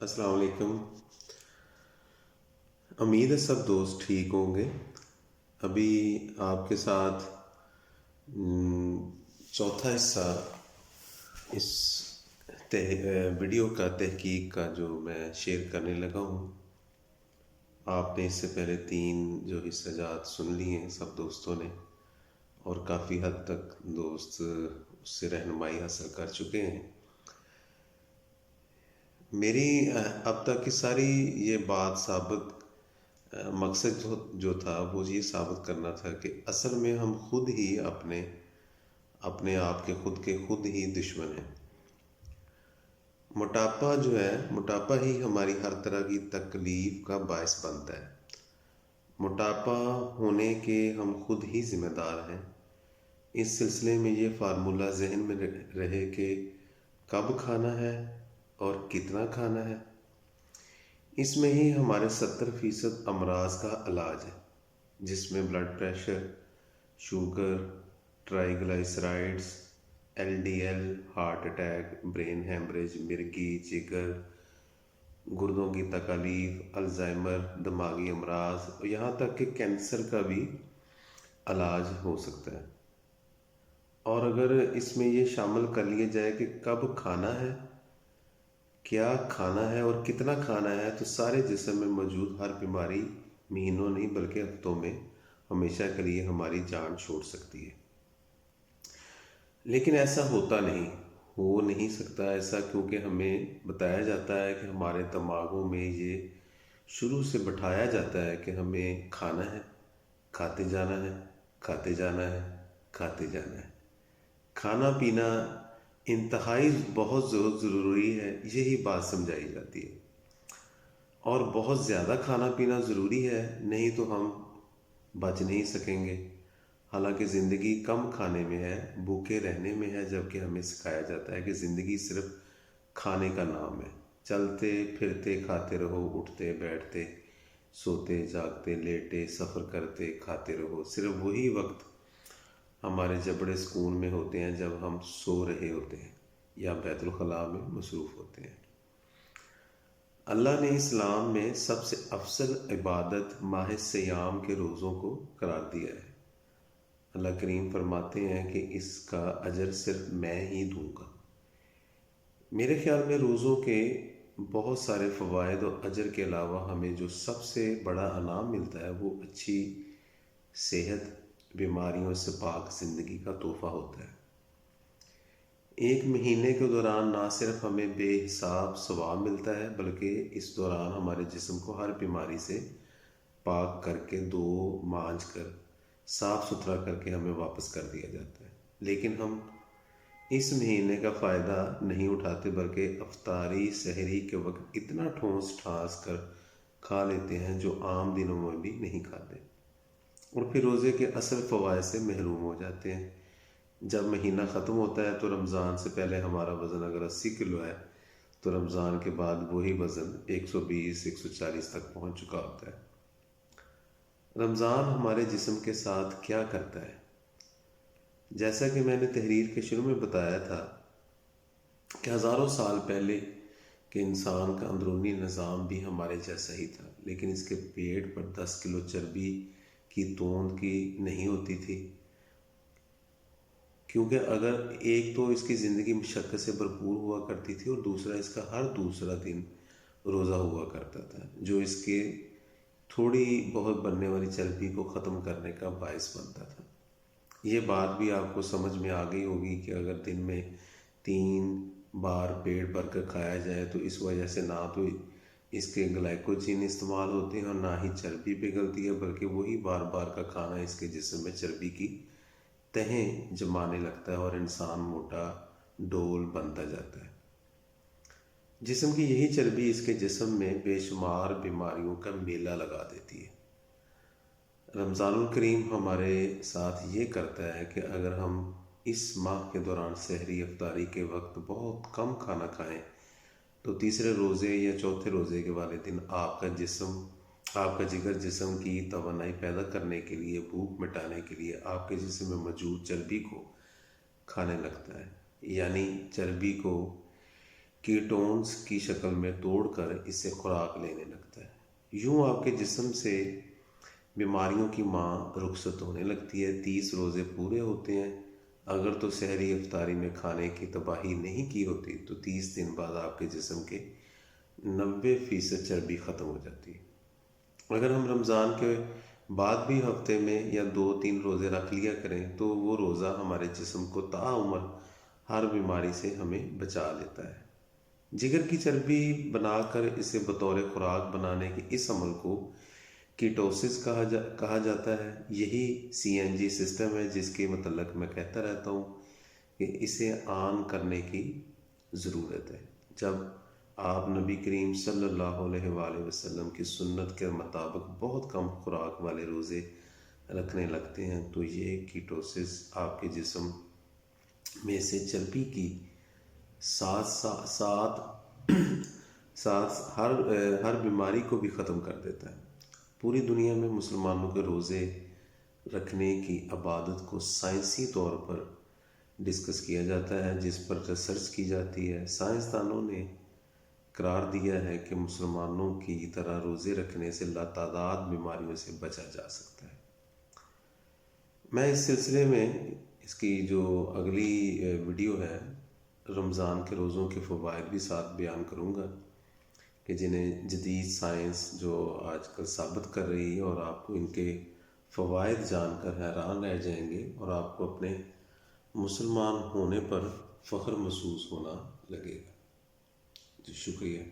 अस्सलाम वालेकुम। उम्मीद है सब दोस्त ठीक होंगे। अभी आपके साथ चौथा हिस्सा इस वीडियो का तहकीक का जो मैं शेयर करने लगा हूँ। आपने इससे पहले 3 जो हिस्सेजात सुन लिए हैं सब दोस्तों ने, और काफ़ी हद तक दोस्त उससे रहनुमाई हासिल कर चुके हैं। मेरी अब तक की सारी ये बात साबित मकसद जो था वो ये साबित करना था कि असल में हम खुद ही अपने अपने आप के खुद ही दुश्मन हैं। मोटापा जो है, मोटापा ही हमारी हर तरह की तकलीफ का बायस बनता है। मोटापा होने के हम खुद ही जिम्मेदार हैं। इस सिलसिले में ये फार्मूला जहन में रहे कि कब खाना है और कितना खाना है। इसमें ही हमारे 70% अमराज का इलाज है, जिसमें blood pressure, sugar, triglycerides, LDL, heart attack, brain haemorrhage, मिर्गी, जिगर, गुर्दों की तकलीफ, अल्जाइमर, दिमागी अमराज और यहाँ तक कि कैंसर का भी इलाज हो सकता है। और अगर इसमें ये शामिल कर लिया जाए कि कब खाना है, क्या खाना है और कितना खाना है, तो सारे जिस्म में मौजूद हर बीमारी महीनों नहीं बल्कि हफ्तों में हमेशा के लिए हमारी जान छोड़ सकती है। लेकिन ऐसा होता नहीं, हो नहीं सकता ऐसा, क्योंकि हमें बताया जाता है कि हमारे दिमागों में ये शुरू से बैठाया जाता है कि हमें खाना है, खाते जाना है, खाते जाना है, खाते जाना है। खाना पीना इंतहाई बहुत ज़रूरी है, यही बात समझाई जाती है। और बहुत ज़्यादा खाना पीना ज़रूरी है, नहीं तो हम बच नहीं सकेंगे। हालांकि ज़िंदगी कम खाने में है, भूखे रहने में है, जबकि हमें सिखाया जाता है कि ज़िंदगी सिर्फ खाने का नाम है। चलते फिरते खाते रहो, उठते बैठते, सोते जागते, लेटे, सफ़र करते खाते रहो। सिर्फ वही वक्त हमारे जबड़े सुकून में होते हैं जब हम सो रहे होते हैं या बैतुल खला में मसरूफ़ होते हैं। अल्लाह ने इस्लाम में सबसे अफजल इबादत माह सियाम के रोज़ों को करार दिया है। अल्लाह करीम फरमाते हैं कि इसका अजर सिर्फ मैं ही दूंगा। मेरे ख्याल में रोज़ों के बहुत सारे फ़वाइद और अजर के अलावा हमें जो सबसे बड़ा इनाम मिलता है वो अच्छी सेहत, बीमारियों से पाक ज़िंदगी का तोहफ़ा होता है। एक महीने के दौरान ना सिर्फ हमें बेहिसाब सवाब मिलता है, बल्कि इस दौरान हमारे जिस्म को हर बीमारी से पाक करके धो मांज कर साफ़ सुथरा करके हमें वापस कर दिया जाता है। लेकिन हम इस महीने का फ़ायदा नहीं उठाते, बल्कि अफ्तारी सहरी के वक्त इतना ठोस ठास कर खा लेते हैं जो आम दिनों में भी नहीं खाते, और फिर रोज़े के असल फ़वाइद से महरूम हो जाते हैं। जब महीना ख़त्म होता है तो रमज़ान से पहले हमारा वज़न अगर 80 किलो है, तो रमज़ान के बाद वही वज़न 120-140 तक पहुंच चुका होता है। रमज़ान हमारे जिस्म के साथ क्या करता है? जैसा कि मैंने तहरीर के शुरू में बताया था कि हज़ारों साल पहले के इंसान का अंदरूनी निज़ाम भी हमारे जैसा ही था, लेकिन इसके पेट पर 10 किलो चर्बी की तोंद की नहीं होती थी, क्योंकि अगर एक तो इसकी ज़िंदगी मशक्क़त से भरपूर हुआ करती थी और दूसरा इसका हर दूसरा दिन रोज़ा हुआ करता था, जो इसके थोड़ी बहुत बनने वाली चर्बी को ख़त्म करने का बायस बनता था। ये बात भी आपको समझ में आ गई होगी कि अगर दिन में 3 बार पेट भर कर खाया जाए तो इस वजह से ना तो इसके ग्लाइकोजीन इस्तेमाल होते हैं और ना ही चर्बी पिघलती है, बल्कि वही बार बार का खाना इसके जिस्म में चर्बी की तहें जमाने लगता है और इंसान मोटा डोल बनता जाता है। जिस्म की यही चर्बी इसके जिस्म में बेशुमार बीमारियों का मेला लगा देती है। रमज़ानुल करीम हमारे साथ ये करता है कि अगर हम इस माह के दौरान सहरी अफ्तारी के वक्त बहुत कम खाना खाएं, तो तीसरे रोज़े या चौथे रोज़े के वाले दिन आपका जिगर जिस्म की तवानाई पैदा करने के लिए, भूख मिटाने के लिए आपके जिस्म में मौजूद चर्बी को खाने लगता है। यानी चर्बी को کیٹونز کی شکل میں توڑ کر اسے خوراک لینے لگتا ہے۔ یوں آپ کے جسم سے بیماریوں کی ماں رخصت ہونے لگتی ہے۔ 30 روزے پورے ہوتے ہیں۔ اگر تو سحری افطاری میں کھانے کی تباہی نہیں کی ہوتی تو 30 دن بعد آپ کے جسم کے 90% چربی ختم ہو جاتی ہے۔ اگر ہم رمضان کے بعد بھی ہفتے میں یا 2-3 روزے رکھ لیا کریں تو وہ روزہ ہمارے جسم کو تعمر ہر بیماری سے ہمیں بچا لیتا ہے۔ جگر کی چربی بنا کر اسے بطور خوراک بنانے کے اس عمل کو کیٹوسس کہا جاتا ہے۔ یہی CNG سسٹم ہے جس کے متعلق میں کہتا رہتا ہوں کہ اسے آن کرنے کی ضرورت ہے۔ جب آپ نبی کریم صلی اللہ علیہ وآلہ وسلم کی سنت کے مطابق بہت کم خوراک والے روزے رکھنے لگتے ہیں تو یہ کیٹوسس آپ کے جسم میں سے چربی کی ساتھ ہر بیماری کو بھی ختم کر دیتا ہے۔ پوری دنیا میں مسلمانوں کے روزے رکھنے کی عبادت کو سائنسی طور پر ڈسکس کیا جاتا ہے، جس پر ریسرچ کی جاتی ہے۔ سائنسدانوں نے قرار دیا ہے کہ مسلمانوں کی طرح روزے رکھنے سے لاتعداد بیماریوں سے بچا جا سکتا ہے۔ میں اس سلسلے میں اس کی جو اگلی ویڈیو ہے رمضان کے روزوں کے فوائد بھی ساتھ بیان کروں گا کہ جنہیں جدید سائنس جو آج کل ثابت کر رہی ہے، اور آپ کو ان کے فوائد جان کر حیران رہ جائیں گے اور آپ کو اپنے مسلمان ہونے پر فخر محسوس ہونا لگے گا۔ جی شکریہ۔